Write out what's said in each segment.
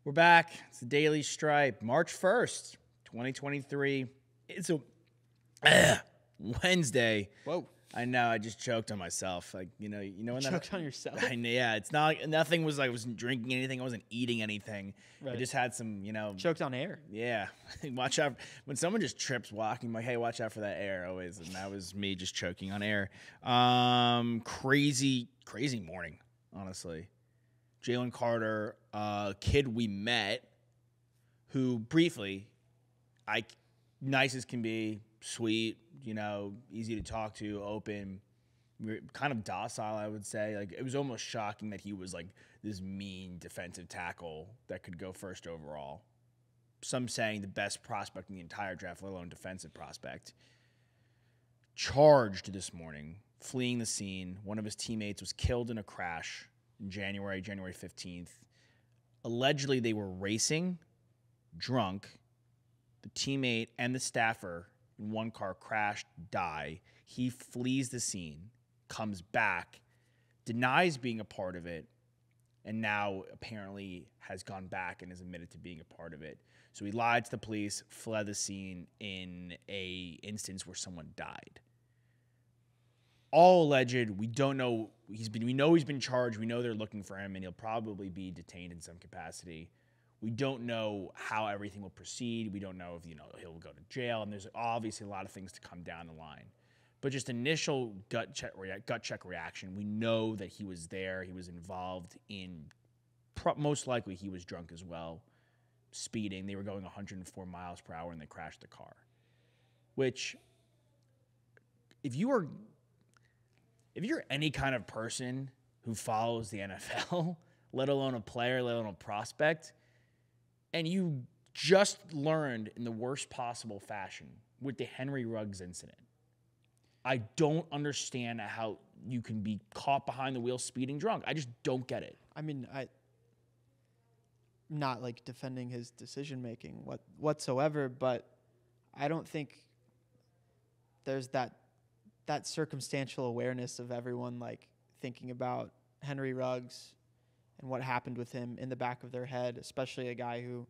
We're back. It's the Daily Stripe, March 1st, 2023. It's a Wednesday. Whoa. I know, I just choked on myself. Like, you know when that Choked on yourself? yeah, it's not like nothing was like I wasn't drinking anything, I wasn't eating anything. Right. I just had some, Choked on air. yeah. Watch out when someone just trips walking, I'm like, hey, watch out for that air always. And that was me just choking on air. Crazy morning, honestly. Jalen Carter, kid we met, who briefly, nice as can be, sweet, easy to talk to, open, kind of docile, I would say. Like, it was almost shocking that he was like this mean defensive tackle that could go first overall. Some saying the best prospect in the entire draft, let alone defensive prospect. Charged this morning, fleeing the scene. One of his teammates was killed in a crash in January 15th. Allegedly, they were racing, drunk. The teammate and the staffer in one car crashed, die. He flees the scene, comes back, denies being a part of it, and now apparently has gone back and is admitted to being a part of it. So he lied to the police, fled the scene in a instance where someone died. All alleged. We don't know. We know he's been charged. We know they're looking for him, and he'll probably be detained in some capacity. We don't know how everything will proceed. We don't know if he'll go to jail, and there's obviously a lot of things to come down the line. But just initial gut check reaction. We know that he was there. He was involved in. Most likely, he was drunk as well, speeding. They were going 104 miles per hour, and they crashed the car. Which, if you're any kind of person who follows the NFL, let alone a player, let alone a prospect, and you just learned in the worst possible fashion with the Henry Ruggs incident, I don't understand how you can be caught behind the wheel speeding drunk. I just don't get it. I mean, not like defending his decision making whatsoever, but I don't think there's that circumstantial awareness of everyone like thinking about Henry Ruggs and what happened with him in the back of their head, especially a guy who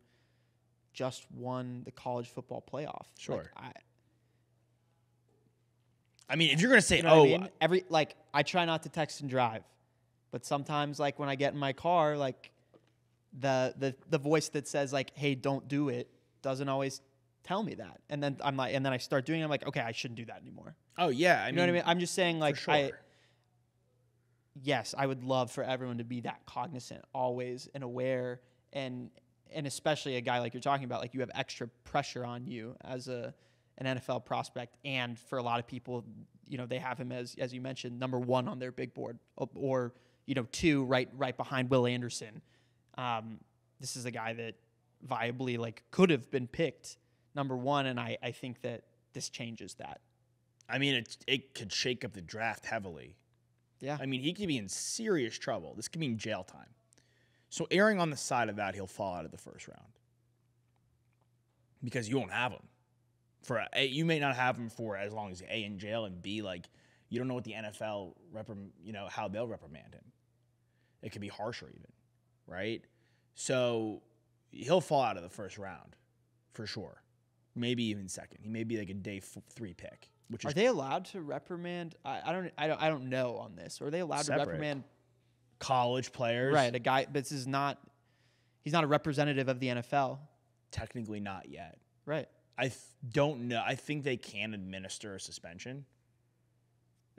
just won the college football playoff. Sure. Like, I mean, if you're going to say, I try not to text and drive, but sometimes like when I get in my car, like the voice that says like, hey, don't do it doesn't always tell me that. And then I start doing it. I'm like, okay, I shouldn't do that anymore. Oh yeah. You know what I mean? I'm just saying like, sure. Yes, I would love for everyone to be that cognizant always and aware, and especially a guy like you're talking about, like you have extra pressure on you as an NFL prospect, and for a lot of people, they have him as you mentioned, number one on their big board, or two right behind Will Anderson. This is a guy that viably like could have been picked number one, and I think that this changes that. I mean, it could shake up the draft heavily. Yeah. I mean, he could be in serious trouble. This could mean jail time. So erring on the side of that, he'll fall out of the first round. Because you won't have him. You may not have him for as long as A, in jail, and B, like, you don't know what the NFL, how they'll reprimand him. It could be harsher even, right? So he'll fall out of the first round, for sure. Maybe even second. He may be like a day 3 pick. Are they allowed to reprimand? I don't know on this. Are they allowed to reprimand college players? Right, a guy. But he's not a representative of the NFL. Technically, not yet. Right. I don't know. I think they can administer a suspension,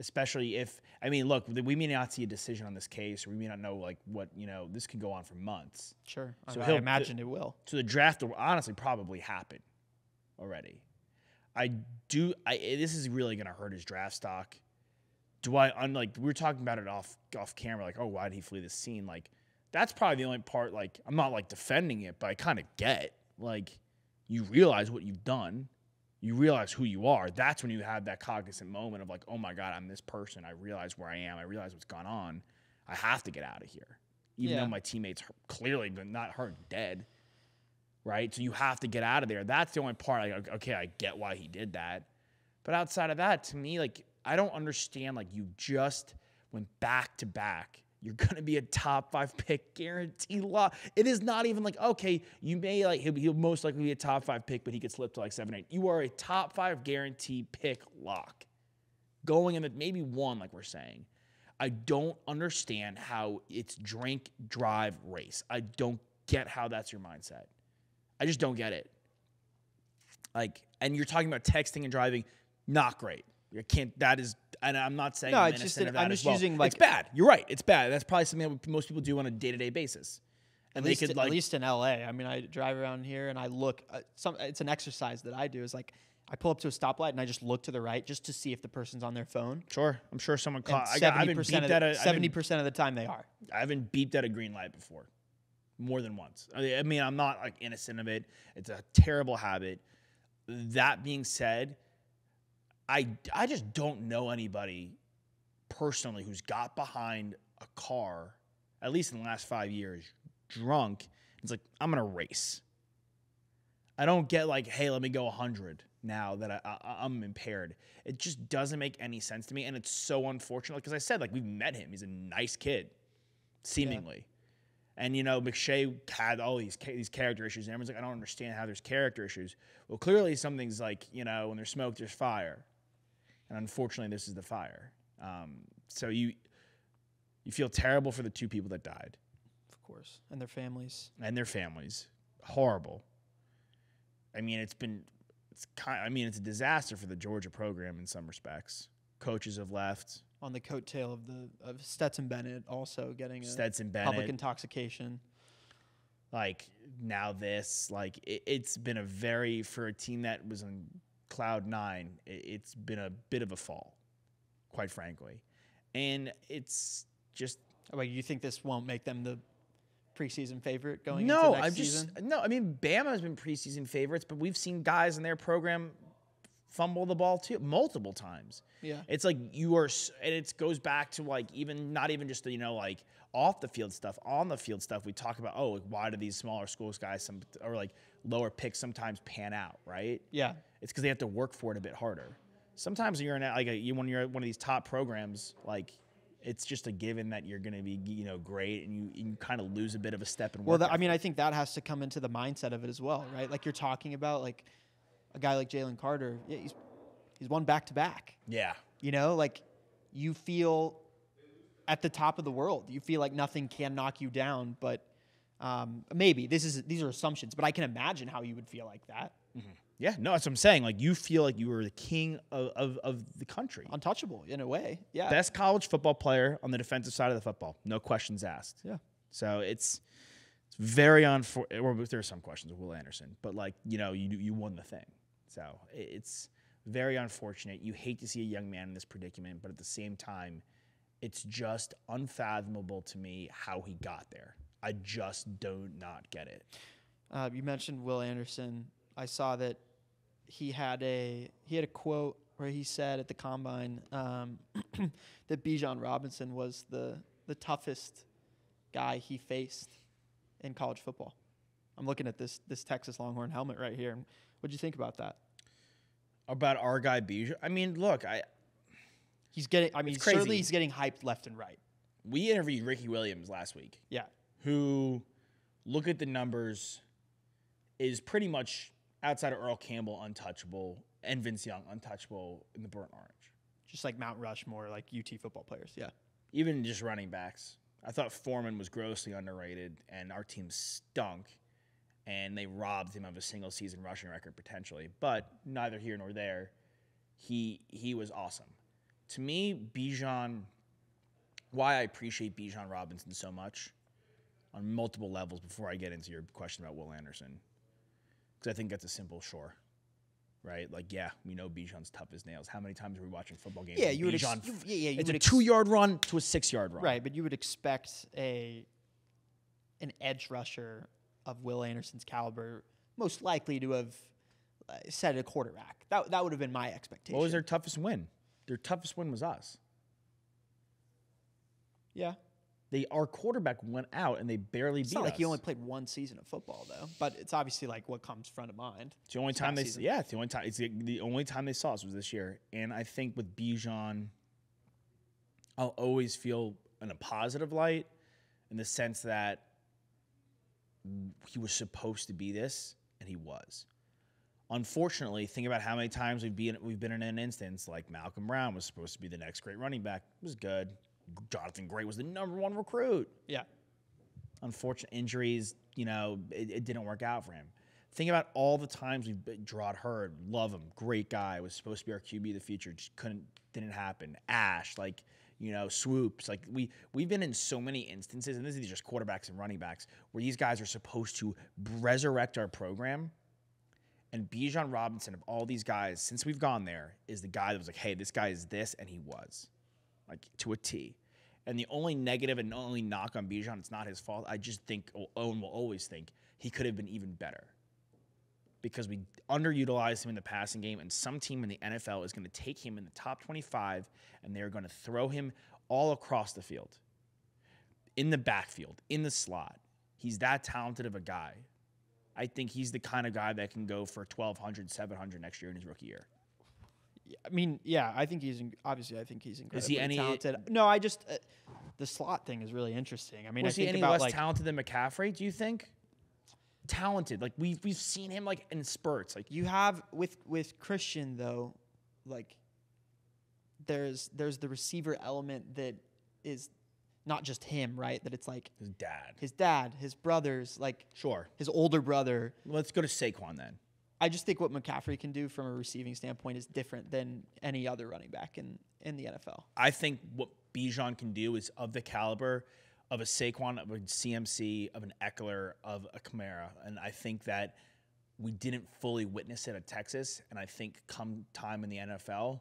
especially if. I mean, look, we may not see a decision on this case, or we may not know like what This could go on for months. Sure. So I imagine it will. So the draft will honestly probably happen already. This is really going to hurt his draft stock. We were talking about it off camera, like, oh, why did he flee the scene? Like, that's probably the only part, like, I'm not, like, defending it, but I kind of get, like, you realize what you've done. You realize who you are. That's when you have that cognizant moment of, like, oh, my God, I'm this person. I realize where I am. I realize what's gone on. I have to get out of here. Even though my teammate's clearly not hurt, dead. Right? So you have to get out of there. That's the only part. Like, okay, I get why he did that. But outside of that, to me, like, I don't understand. Like, you just went back to back. you're going to be a top 5 pick guarantee lock. It is not even like, okay, you may like, he'll most likely be a top 5 pick, but he could slip to like 7, 8. You are a top 5 guarantee pick lock. Going in the maybe 1, like we're saying. I don't understand how it's drink, drive, race. I don't get how that's your mindset. I just don't get it. Like, and you're talking about texting and driving, not great. You can't. That is, and I'm not saying I'm just using like it's bad. You're right. It's bad. That's probably something that most people do on a day-to-day basis. And at least in LA. I mean, I drive around here and I look. It's an exercise that I do. Is like I pull up to a stoplight and I just look to the right just to see if the person's on their phone. Sure, I'm sure someone caught. 70% of the time they are. I haven't beeped at a green light before, more than once. I mean, I'm not like innocent of it. It's a terrible habit. That being said, I just don't know anybody personally who's got behind a car, at least in the last 5 years, drunk. It's like, I'm going to race. I don't get like, hey, let me go 100 now that I'm impaired. It just doesn't make any sense to me. And it's so unfortunate. Because I said, like, we've met him. He's a nice kid, seemingly. Yeah. And, McShay had all these character issues. And everyone's like, I don't understand how there's character issues. Well, clearly something's like, when there's smoke, there's fire. And unfortunately, this is the fire. So you feel terrible for the 2 people that died. Of course. And their families. Horrible. I mean, it's a disaster for the Georgia program in some respects. Coaches have left. On the coattail of Stetson Bennett also getting public intoxication. Like, now this. Like, it's been for a team that was on cloud 9, it's been a bit of a fall, quite frankly. And it's just... Wait, you think this won't make them the preseason favorite going into next season? No, I mean, Bama has been preseason favorites, but we've seen guys in their program fumble the ball too multiple times. Yeah. It's like and it goes back to like not even just the, like off the field stuff, on the field stuff. We talk about, like, why do these smaller schools guys or like lower picks sometimes pan out, right? Yeah. It's because they have to work for it a bit harder. Sometimes when you're at one of these top programs, like, it's just a given that you're going to be, great, and you kind of lose a bit of a step in work. Well, I think that has to come into the mindset of it as well, right? Like, you're talking about, like, a guy like Jalen Carter. Yeah, he's won back-to-back. Yeah. Like, you feel at the top of the world. You feel like nothing can knock you down, but maybe these are assumptions, but I can imagine how you would feel like that. Mm-hmm. Yeah, no, that's what I'm saying. Like, you feel like you were the king of the country. Untouchable, in a way, yeah. Best college football player on the defensive side of the football. No questions asked. Yeah. So it's very unfortunate. Or there are some questions with Will Anderson. But, like, you won the thing. So it's very unfortunate. You hate to see a young man in this predicament, but at the same time, it's just unfathomable to me how he got there. I just do not get it. You mentioned Will Anderson. I saw that he had a quote where he said at the combine that Bijan Robinson was the toughest guy he faced in college football. I'm looking at this Texas Longhorn helmet right here. What'd you think about that? About our guy Bijan? I mean, look, he's getting hyped left and right. We interviewed Ricky Williams last week. Yeah. Who, look at the numbers, is pretty much outside of Earl Campbell untouchable and Vince Young untouchable in the burnt orange. Just like Mount Rushmore, like UT football players, yeah. Even just running backs. I thought Foreman was grossly underrated, and our team stunk, and they robbed him of a single-season rushing record potentially. But neither here nor there. He was awesome. To me, Bijan, why I appreciate Bijan Robinson so much on multiple levels before I get into your question about Will Anderson, because I think that's a simple sure. Right? Like, yeah, we know Bijan's tough as nails. How many times are we watching football games? Yeah, it's a 2-yard run to a 6-yard run. Right, but you would expect an edge rusher of Will Anderson's caliber most likely to have set a quarterback. That would have been my expectation. What was their toughest win? Their toughest win was us. Yeah. Our quarterback went out and they barely beat us. It's not like he only played one season of football though, but it's obviously like what comes front of mind. It's the only time the only time they saw us was this year. And I think with Bijan, I'll always feel in a positive light in the sense that he was supposed to be this, and he was. Unfortunately, think about how many times we've been in an instance like Malcolm Brown was supposed to be the next great running back. It was good. Jonathan Gray was the #1 recruit. Yeah. Unfortunate injuries, it didn't work out for him. Think about all the times we've been Gerard Hurd, love him, great guy, was supposed to be our QB of the future, just didn't happen. Ash, Swoops, we've been in so many instances, and this is just quarterbacks and running backs, where these guys are supposed to resurrect our program. And Bijan Robinson, of all these guys, since we've gone there, is the guy that was like, hey, this guy is this, and he was, to a T. And the only negative and only knock on Bijan, it's not his fault. I just think, Owen will always think, he could have been even better. Because we underutilized him in the passing game, and some team in the NFL is going to take him in the top 25, and they're going to throw him all across the field. In the backfield, in the slot. He's that talented of a guy. I think he's the kind of guy that can go for 1,200, 700 next year in his rookie year. I mean, yeah, I think he's incredibly Is he talented. No, I just the slot thing is really interesting. I mean, was he any less talented than McCaffrey? Do you think? Talented, we've seen him in spurts. You have with Christian though, there's the receiver element that is not just him, right? That it's his dad, his brothers, sure, his older brother. Let's go to Saquon then. I just think what McCaffrey can do from a receiving standpoint is different than any other running back in the NFL. I think what Bijan can do is of the caliber of a Saquon, of a CMC, of an Eckler, of a Kamara. And I think that we didn't fully witness it at Texas. And I think come time in the NFL,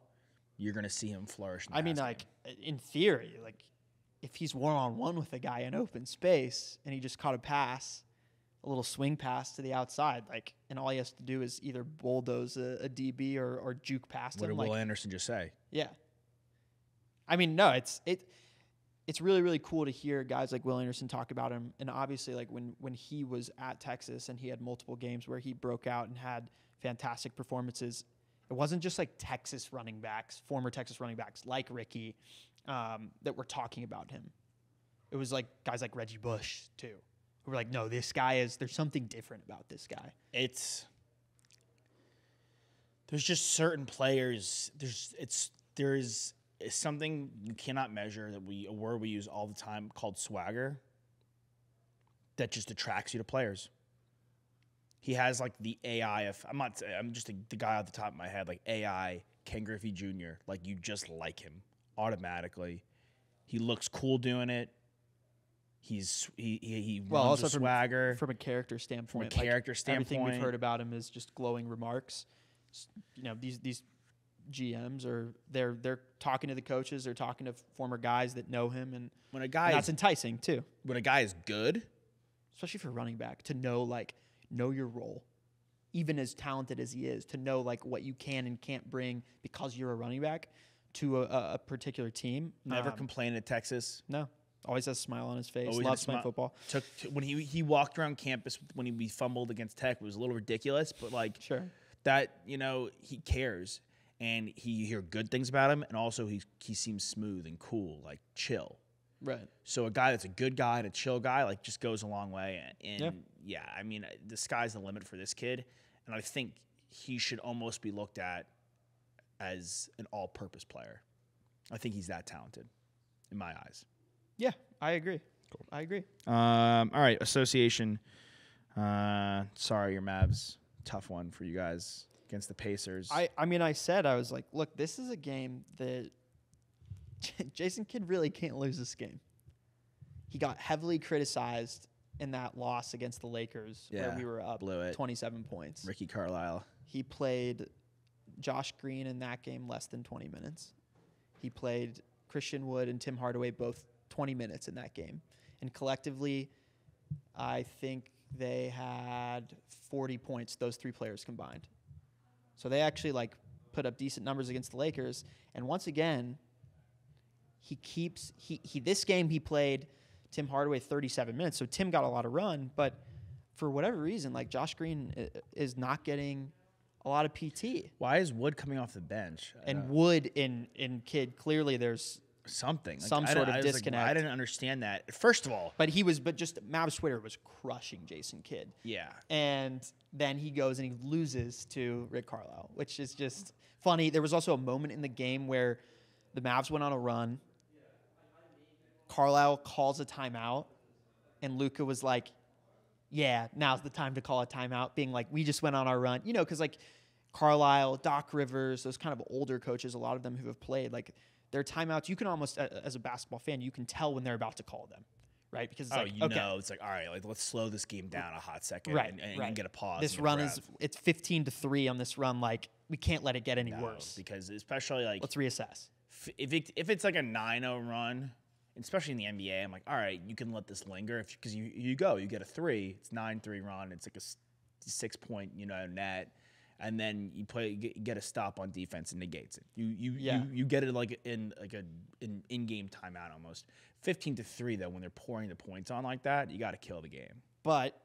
you're going to see him flourish. In theory, if he's one-on-one with a guy in open space and he just caught a little swing pass to the outside, and all he has to do is either bulldoze a DB or juke past him. What did Will Anderson just say? Yeah. I mean, no, it's really, really cool to hear guys like Will Anderson talk about him. And obviously, when he was at Texas and he had multiple games where he broke out and had fantastic performances, it wasn't just Texas running backs, former Texas running backs like Ricky, that were talking about him. It was guys like Reggie Bush too, who were no, this guy there's something different about this guy. There's just certain players. There's something you cannot measure a word we use all the time called swagger that just attracts you to players. He has the AI. I'm just the guy off the top of my head, AI Ken Griffey Jr. You just like him automatically. He looks cool doing it. He runs also with swagger from a character standpoint. Everything we've heard about him is just glowing remarks. These GMs they're talking to the coaches, they're talking to former guys that know him, and that's enticing too. When a guy is good, especially for running back, to know your role, even as talented as he is, to know what you can and can't bring because you're a running back to a particular team. Never complained at Texas. No. Always has a smile on his face. Loves playing football. When he walked around campus when we fumbled against Tech, it was a little ridiculous, but sure, that he cares, and you hear good things about him, and also he seems smooth and cool, chill. Right. So a guy that's a good guy and a chill guy just goes a long way. And I mean, the sky's the limit for this kid, and I think he should almost be looked at as an all-purpose player. I think he's that talented, in my eyes. Yeah, I agree. Cool. I agree. All right, association. Sorry, your Mavs. Tough one for you guys against the Pacers. I was look, this is a game that Jason Kidd really can't lose this game. He got heavily criticized in that loss against the Lakers where we were up 27 points. Ricky Carlisle. He played Josh Green in that game less than 20 minutes. He played Christian Wood and Tim Hardaway both 20 minutes in that game. And collectively, I think they had 40 points, those three players combined. So they actually put up decent numbers against the Lakers. And once again, this game he played Tim Hardaway 37 minutes. So Tim got a lot of run, but for whatever reason, Josh Green is not getting a lot of PT. Why is Wood coming off the bench? And Wood in Kidd, clearly there's something. Some sort of disconnect. I didn't understand that. First of all. But Mavs Twitter was crushing Jason Kidd. Yeah. And then he goes and he loses to Rick Carlisle, which is just funny. There was also a moment in the game where the Mavs went on a run. Carlisle calls a timeout, and Luka was like, yeah, now's the time to call a timeout, being like, we just went on our run. You know, because like Carlisle, Doc Rivers, those kind of older coaches, a lot of them who have played, like their timeouts, you can almost, as a basketball fan, you can tell when they're about to call them, right? Because it's it's like, all right, like let's slow this game down a hot second and get a pause. This run it's 15-3 on this run. Like we can't let it get any worse. Because especially like let's reassess. If it's like a 9-0 run, especially in the NBA, I'm like, all right, you can let this linger because you get a 3, it's 9-3 run, it's like a 6-point net. And then you get a stop on defense and negates it. You get it like in an in-game timeout almost. 15-3 though, when they're pouring the points on like that, you got to kill the game. But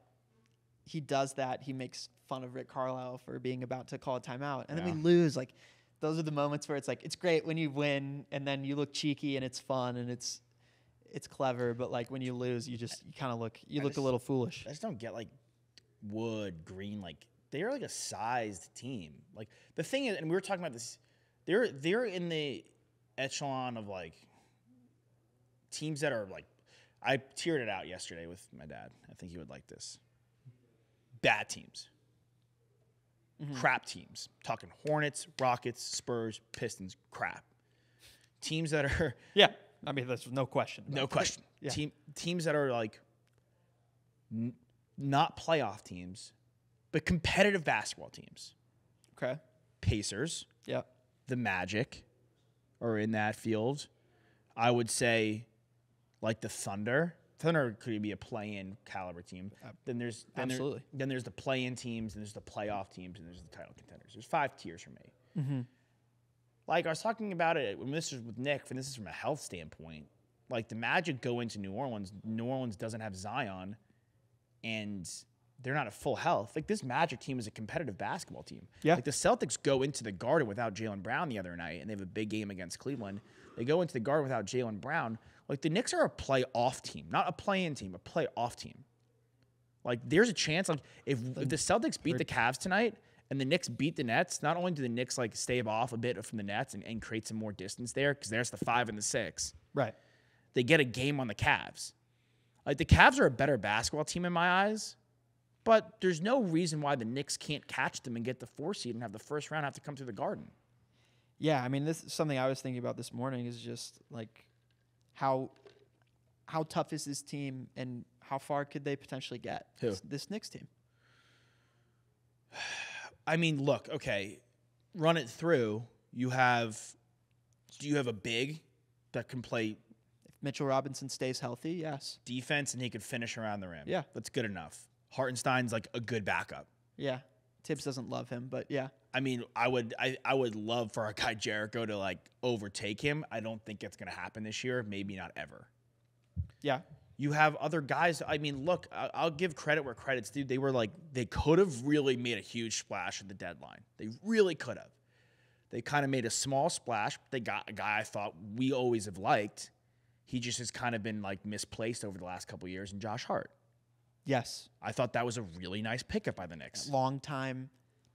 he does that. He makes fun of Rick Carlisle for being about to call a timeout, and then we lose. Like those are the moments where it's like it's great when you win, and then you look cheeky and it's fun and it's clever. But like when you lose, you kind of look a little foolish. I just don't get like Wood, Green, like. They're like a sized team. Like the thing is, and we were talking about this, they're in the echelon of like teams that are like, I teared it out yesterday with my dad. I think he would like this. Bad teams. Crap teams. Talking Hornets, Rockets, Spurs, Pistons, crap. Teams that are I mean, that's no question. No question. Yeah. Teams that are like not playoff teams. But competitive basketball teams. Okay. Pacers. Yeah. The Magic are in that field. I would say like the Thunder. Thunder could be a play-in caliber team. Then there's the play-in teams, and there's the playoff teams, and there's the title contenders. There's 5 tiers for me. Mm-hmm. Like I was talking about it when this was with Nick, and this is from a health standpoint. Like the Magic go into New Orleans. New Orleans doesn't have Zion, and they're not at full health. Like this Magic team is a competitive basketball team. Yeah. Like the Celtics go into the Garden without Jalen Brown the other night, and they have a big game against Cleveland. They go into the Garden without Jalen Brown. Like the Knicks are a playoff team, not a play-in team, a playoff team. Like there's a chance, like if the Celtics beat the Cavs tonight and the Knicks beat the Nets, not only do the Knicks like stave off a bit from the Nets and create some more distance there, because there's the 5 and the 6. Right. They get a game on the Cavs. Like the Cavs are a better basketball team in my eyes. But there's no reason why the Knicks can't catch them and get the 4 seed and have the first round have to come through the Garden. Yeah, I mean, this is something I was thinking about this morning is just like how tough is this team and how far could they potentially get? Who? This Knicks team. I mean, look, okay, run it through. Do you have a big that can play? If Mitchell Robinson stays healthy, yes. Defense and he could finish around the rim. Yeah. That's good enough. Hartenstein's like a good backup. Yeah. Tibbs doesn't love him, but yeah. I mean, I would love for our guy Jericho to like overtake him. I don't think it's going to happen this year. Maybe not ever. Yeah. You have other guys. I mean, look, I'll give credit where credit's due. They could have really made a huge splash at the deadline. They really could have. They kind of made a small splash. They got a guy I thought we always have liked. He just has kind of been like misplaced over the last couple of years in Josh Hart. Yes. I thought that was a really nice pickup by the Knicks. Longtime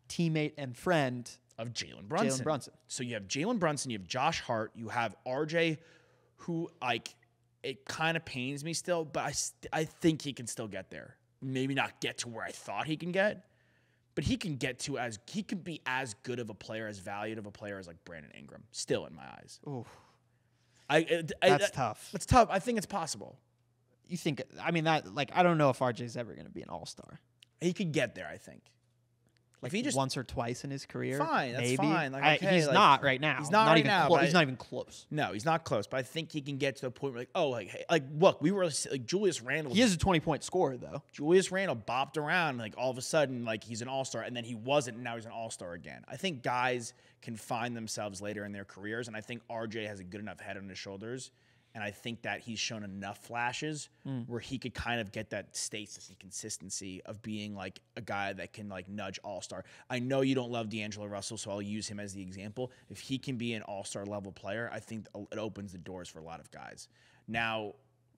teammate and friend of Jalen Brunson. So you have Jalen Brunson, you have Josh Hart, you have RJ, who like it kind of pains me still, but I think he can still get there. Maybe not get to where I thought he can get, but he can be as good of a player, as valued of a player as like Brandon Ingram. Still in my eyes. Ooh. That's tough. It's tough. I think it's possible. You think? I mean, I don't know if RJ's ever going to be an all-star. He could get there, I think. Like if he just once or twice in his career, fine, that's maybe. fine. Like, okay, he's not right now. He's not right even now. He's not even close. No, he's not close. But I think he can get to the point where, like, oh, like look, we were like Julius Randle. He is a 20-point scorer though. Julius Randle bopped around, like all of a sudden, like he's an all-star, and then he wasn't, and now he's an all-star again. I think guys can find themselves later in their careers, and I think RJ has a good enough head on his shoulders And I think that he's shown enough flashes where he could kind of get that stasis and consistency of being like a guy that can like nudge all-star. I know you don't love D'Angelo Russell, so I'll use him as the example. If he can be an all-star level player, I think it opens the doors for a lot of guys. Now,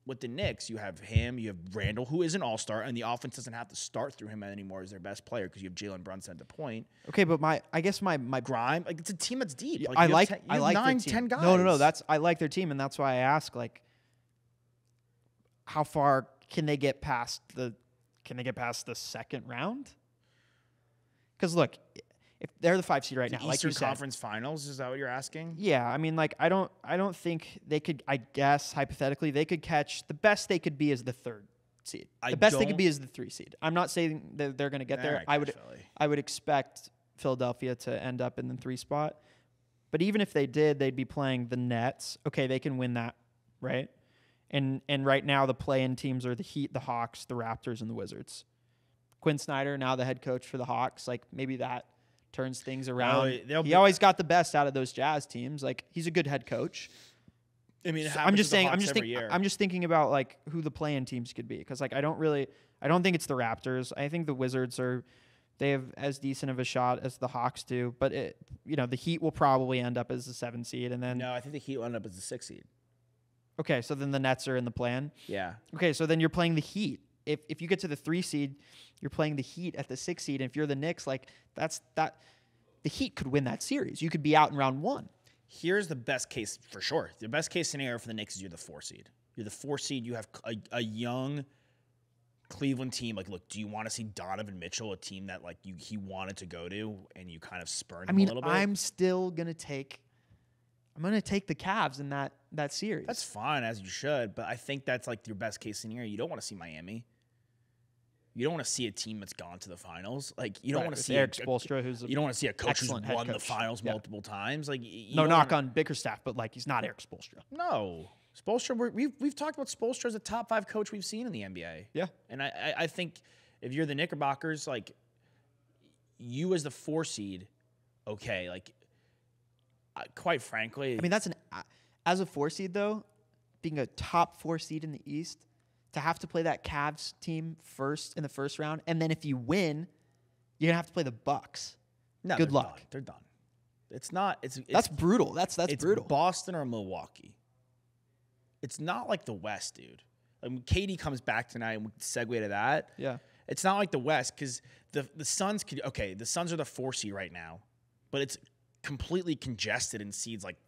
with the Knicks, you have him, you have Randall, who is an all-star, and the offense doesn't have to start through him anymore as their best player because you have Jalen Brunson at the point. Okay, but I guess my Grime, like it's a team that's deep. I like 9, their team. 10 guys. No. I like their team, and that's why I ask, like, how far can they get past the second round? Because look, if they're the 5 seed right now, like Eastern you said, Conference Finals, is that what you're asking? yeah, I mean, like I don't think they could. I guess hypothetically, they could catch the best they could be as the 3rd seed. The best they could be is the 3 seed. I'm not saying that they're going to get there. I would expect Philadelphia to end up in the 3 spot, but even if they did, they'd be playing the Nets. Okay, they can win that, right? And right now the play-in teams are the Heat, the Hawks, the Raptors, and the Wizards. Quinn Snyder, now the head coach for the Hawks, like maybe that turns things around. He always got the best out of those Jazz teams. Like he's a good head coach. I mean, I'm just thinking about like who the play-in teams could be because like I don't think it's the Raptors. I think the Wizards they have as decent of a shot as the Hawks do, but the Heat will probably end up as the 7 seed and then no, I think the Heat will end up as the 6 seed. Okay, so then the Nets are in the plan. Yeah. Okay, so then you're playing the Heat. If you get to the 3 seed, you're playing the Heat at the 6 seed. And if you're the Knicks, like the Heat could win that series. You could be out in round 1. Here's the best case for sure. The best case scenario for the Knicks is you're the 4 seed. You're the 4 seed. You have a young Cleveland team. Like, look, do you want to see Donovan Mitchell, a team that like he wanted to go to, and you kind of spurned him a little bit? I'm still gonna take the Cavs in that series. That's fine, as you should. But I think that's like your best case scenario. You don't want to see Miami. You don't want to see a team that's gone to the finals. Like you don't want to see Eric Spoelstra, you don't want to see a coach who's won the finals multiple times. Like no knock on Bickerstaff, but like he's not Eric Spoelstra. No, Spoelstra. We've talked about Spoelstra as a top 5 coach we've seen in the NBA. Yeah, and I think if you're the Knickerbockers, like you as the 4 seed, okay, like quite frankly, I mean that's as a 4 seed though, being a top 4 seed in the East. To have to play that Cavs team first in the first round, and then if you win, you're gonna have to play the Bucks. No, good luck. Done. They're done. It's not. That's brutal. That's brutal. Boston or Milwaukee. It's not like the West, dude. I mean, Katie comes back tonight, and we can segue to that. Yeah. It's not like the West because the Suns could. Okay, the Suns are the 4 seed right now, but it's completely congested in seeds like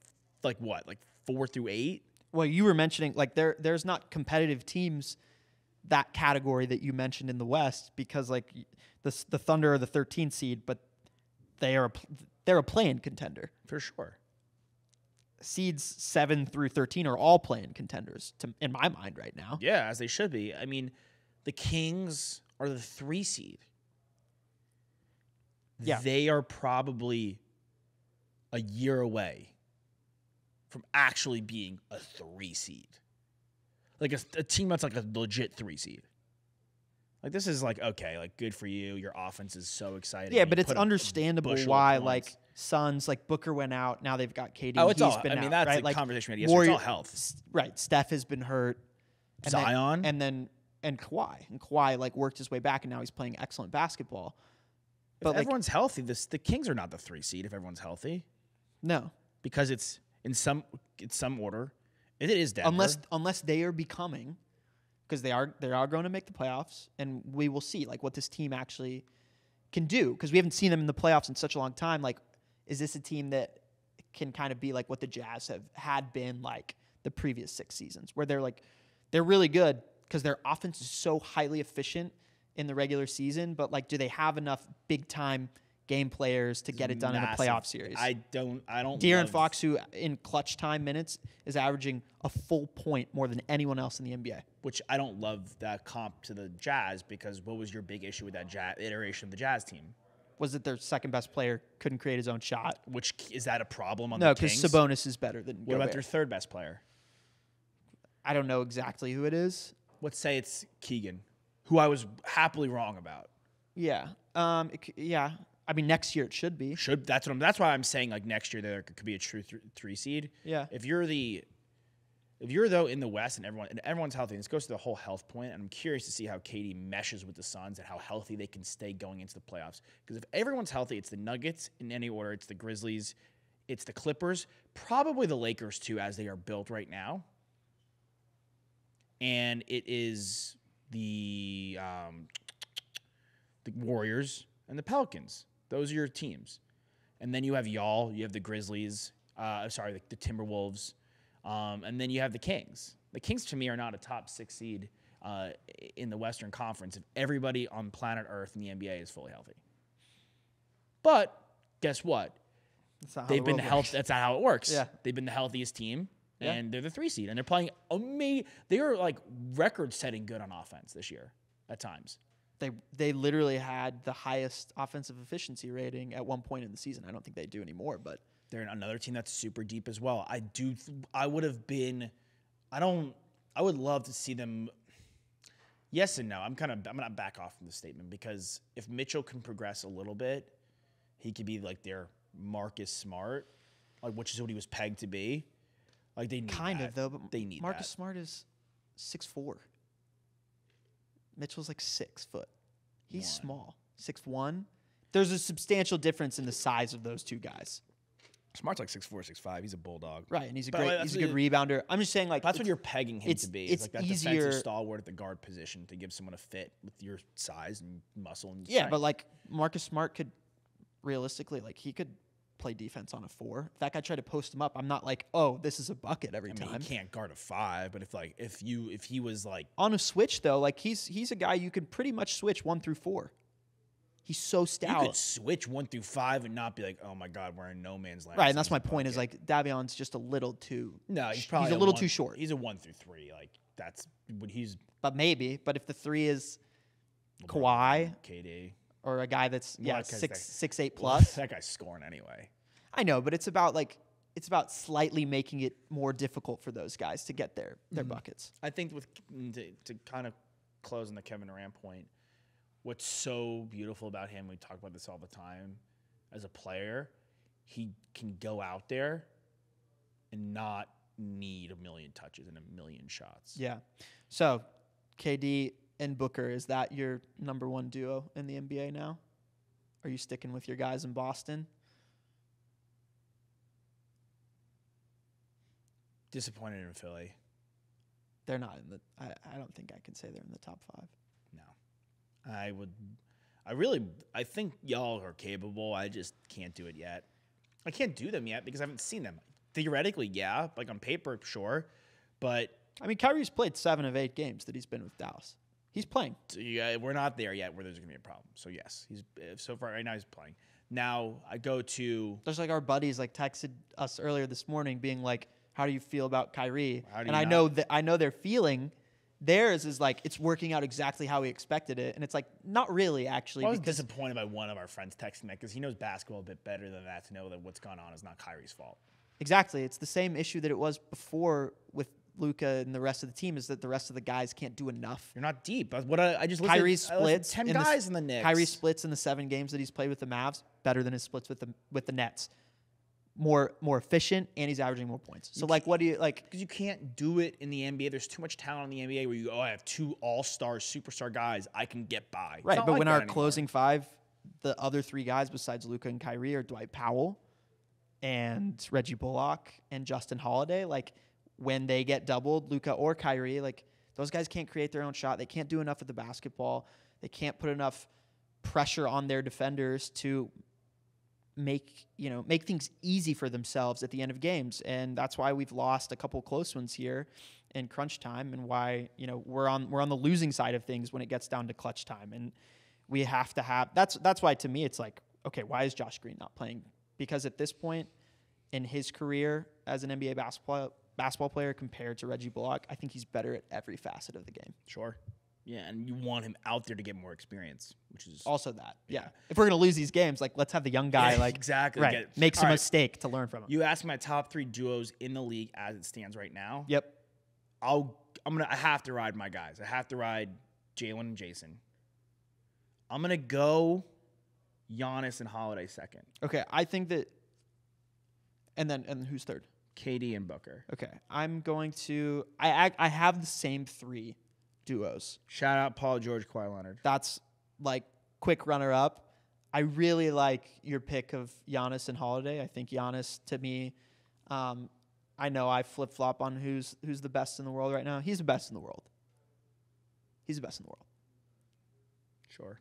what, like 4 through 8. Well, you were mentioning like there's not competitive teams that category that you mentioned in the West because like the Thunder are the 13th seed, but they're a play-in contender for sure. Seeds 7 through 13 are all play-in contenders in my mind right now. Yeah, as they should be. I mean, the Kings are the 3 seed. Yeah, they are probably a year away from actually being a 3 seed. Like a team that's like a legit 3 seed. Like this is like, okay, like good for you. Your offense is so exciting. Yeah, but it's understandable why like Suns, like Booker went out. Now they've got KD. Oh, it's He's all, been I mean, out, that's right? a like conversation we had yesterday. It's all health. Right. Steph has been hurt. And Zion. And Kawhi. And Kawhi like worked his way back and now he's playing excellent basketball. But if everyone's healthy, the Kings are not the 3 seed if everyone's healthy. No. Because it's in some order. It is Denver. Unless they are becoming, because they are going to make the playoffs, and we will see like what this team actually can do because we haven't seen them in the playoffs in such a long time. Like, is this a team that can kind of be like what the Jazz had been like the previous 6 seasons, where they're really good because their offense is so highly efficient in the regular season, but like, do they have enough big time game players to get it done in a playoff series? I don't. De'Aaron Fox, who in clutch time minutes is averaging a full point more than anyone else in the NBA. Which I don't love that comp to the Jazz because what was your big issue with that iteration of the Jazz team? Was that their second best player couldn't create his own shot? Which is that a problem on the Kings? No, because Sabonis is better than What about their third best player? I don't know exactly who it is. Let's say it's Keegan, who I was happily wrong about. Yeah. Yeah. I mean, next year it should be. That's why I'm saying like next year there could be a true 3 seed. Yeah. If you're the If you're though in the West and everyone's healthy, and this goes to the whole health point, and I'm curious to see how KD meshes with the Suns and how healthy they can stay going into the playoffs. Because if everyone's healthy, it's the Nuggets in any order, it's the Grizzlies, it's the Clippers, probably the Lakers too, as they are built right now. And it is the Warriors and the Pelicans. Those are your teams. And then you have y'all, you have the Grizzlies, the Timberwolves. And then you have the Kings. The Kings, to me, are not a top 6 seed in the Western Conference if everybody on planet Earth in the NBA is fully healthy. But guess what? They've been healthy. That's not how it works. Yeah. They've been the healthiest team, and they're the 3 seed. And they're playing amazing. They are like record-setting good on offense this year at times. They literally had the highest offensive efficiency rating at one point in the season. I don't think they do anymore, but they're another team that's super deep as well. I would love to see them. Yes and no. I'm going to back off from the statement because if Mitchell can progress a little bit, he could be like their Marcus Smart, like which is what he was pegged to be. Like they need kind that. of though, but they need Marcus that. Smart is 6'4". Mitchell's like 6 foot. He's small. 6'1". There's a substantial difference in the size of those two guys. Smart's like 6'4", 6'5". He's a bulldog. Right, and he's a good rebounder. I'm just saying, like, that's what you're pegging him to be. It's like that easier defensive stalwart at the guard position to give someone a fit with your size and muscle and yeah, strength. but like Marcus Smart could realistically, like he could play defense on a 4. If that guy tried to post him up, I'm not like, oh, this is a bucket every time. He can't guard a 5, but if he was like on a switch though, like he's a guy you could pretty much switch 1 through 4. He's so stout. You could switch 1 through 5 and not be like, oh my God, we're in no man's land. Right, and that's my point. Is like Davion's just a little too. No, he's a little too short. He's a 1 through 3. Like that's what he's. But if the 3 is Kawhi, KD, or a guy that's 6'8" Well, plus, that guy's scoring anyway. I know, but it's about slightly making it more difficult for those guys to get their buckets. I think to kind of close on the Kevin Durant point. What's so beautiful about him, we talk about this all the time, as a player, he can go out there and not need a million touches and a million shots. Yeah. So, KD and Booker, is that your number 1 duo in the NBA now? Are you sticking with your guys in Boston? Disappointed in Philly. They're not in the. I don't think I can say they're in the top 5. No. I think y'all are capable. I just can't do it yet. I can't do them yet because I haven't seen them. Theoretically, yeah. Like on paper, sure. But I mean, Kyrie's played 7 of 8 games that he's been with Dallas. He's playing. Yeah, we're not there yet where there's going to be a problem. So yes, so far right now he's playing. Now I go to. There's like our buddies like texted us earlier this morning being like, how do you feel about Kyrie? And I know their feeling. Theirs is like, it's working out exactly how we expected it. And it's like, not really, actually. I was disappointed by one of our friends texting that because he knows basketball a bit better than that to know that what's gone on is not Kyrie's fault. Exactly. It's the same issue that it was before with Luka and the rest of the team is that the rest of the guys can't do enough. You're not deep. I just listened, Kyrie splits 10 guys in the Knicks. Kyrie splits in the 7 games that he's played with the Mavs better than his splits with the Nets. More efficient, and he's averaging more points. So, what do you like? Because you can't do it in the NBA. There's too much talent in the NBA where I have 2 all-star, superstar guys. I can get by. Right, but when our closing 5, the other 3 guys besides Luka and Kyrie are Dwight Powell and Reggie Bullock and Justin Holiday. Like, when they get doubled, Luka or Kyrie, like, those guys can't create their own shot. They can't do enough with the basketball. They can't put enough pressure on their defenders to make things easy for themselves at the end of games. And that's why we've lost a couple close ones here in crunch time, and why we're on the losing side of things when it gets down to clutch time. And we have to have that's why, to me, it's like, okay, why is Josh Green not playing? Because at this point in his career as an NBA basketball player compared to Reggie Bullock, I think he's better at every facet of the game. Sure. Yeah, and you want him out there to get more experience, which is also that. Yeah. If we're going to lose these games, like, let's have the young guy exactly right, make some mistake to learn from him. You asked my top 3 duos in the league as it stands right now. Yep. I have to ride my guys. I have to ride Jalen and Jason. I'm going to go Giannis and Holiday second. Okay, I think that and who's third? KD and Booker. Okay, I'm going to. I have the same 3 duos. Shout out Paul George, Kawhi Leonard. That's like quick runner up. I really like your pick of Giannis and Holiday. I think Giannis, to me, I know I flip flop on who's the best in the world right now. He's the best in the world. He's the best in the world. Sure.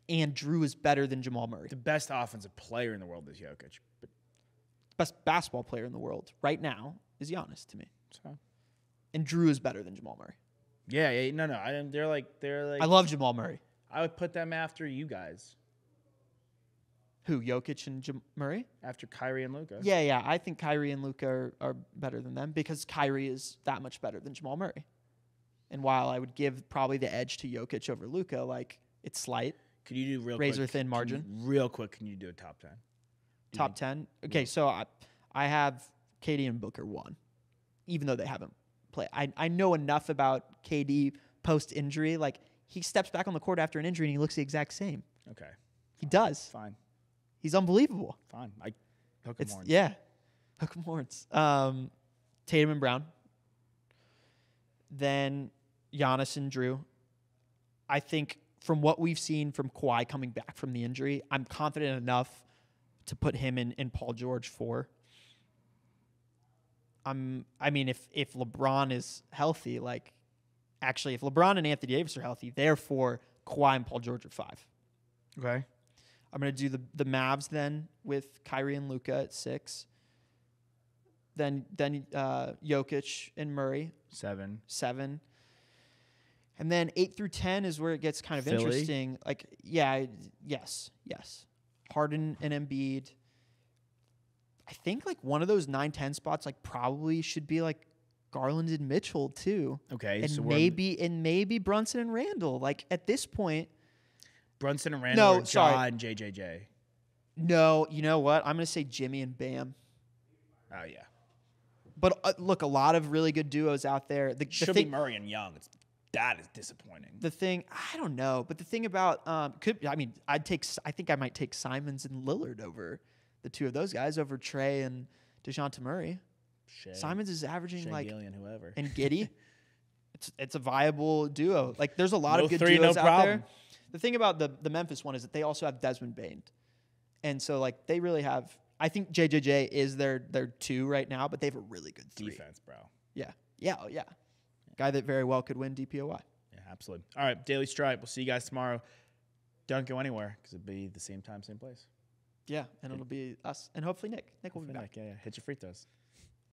And Drew is better than Jamal Murray. The best offensive player in the world is Jokic, but Best basketball player in the world right now is Giannis to me. so And Drew is better than Jamal Murray. yeah, no. They're like. I love Jamal Murray. I would put them after you guys, Who, Jokic and Murray? after Kyrie and Luka. Yeah. I think Kyrie and Luka are better than them because Kyrie is that much better than Jamal Murray. And while I would give probably the edge to Jokic over Luka, like it's slight. Could you do real Razor quick? thin margin. Real quick, can you do a top 10? Top 10? Okay, so I have KD and Booker 1, even though they haven't played. I know enough about KD post-injury. Like, he steps back on the court after an injury and he looks the exact same. Okay. He does. Fine. He's unbelievable. Fine. I hook 'em horns. Yeah. Hook 'em horns. Tatum and Brown. Then Giannis and Drew. I think from what we've seen from Kawhi coming back from the injury, I'm confident enough to put him in Paul George 4. I mean, if LeBron is healthy, like, actually, if LeBron and Anthony Davis are healthy, therefore Kawhi and Paul George are 5. Okay. I'm going to do the Mavs then with Kyrie and Luka at 6. Then Jokic and Murray, 7. 7. And then 8 through 10 is where it gets kind of Philly? interesting. Like, yes. Harden and Embiid. I think like one of those 9-10 spots like probably should be like Garland and Mitchell too. Okay. And so maybe Brunson and Randall. Like at this point, Brunson and Randall or sorry. Ja and JJJ. no, you know what? I'm going to say Jimmy and Bam. Oh, yeah. But look, a lot of really good duos out there. The Should be Murray and Young. That is disappointing. The thing, I don't know, but the thing about I think I might take Simons and Lillard over the two of those guys over Trey and DeJounte Murray. Simons is averaging Shea like Gillian, whoever. and Giddey. It's a viable duo. Like there's a lot No of good three, duos no out problem. there. The thing about the Memphis one is that they also have Desmond Bane, and so like they really have. I think JJJ is their 2 right now, but they have a really good 3. Defense, bro. Yeah. Guy that very well could win DPOY. Yeah, absolutely. All right, Daily Stripe. We'll see you guys tomorrow. Don't go anywhere because it'll be the same time, same place. Yeah, and it'll be us and hopefully Nick. Nick will be back. Yeah. Hit your free throws.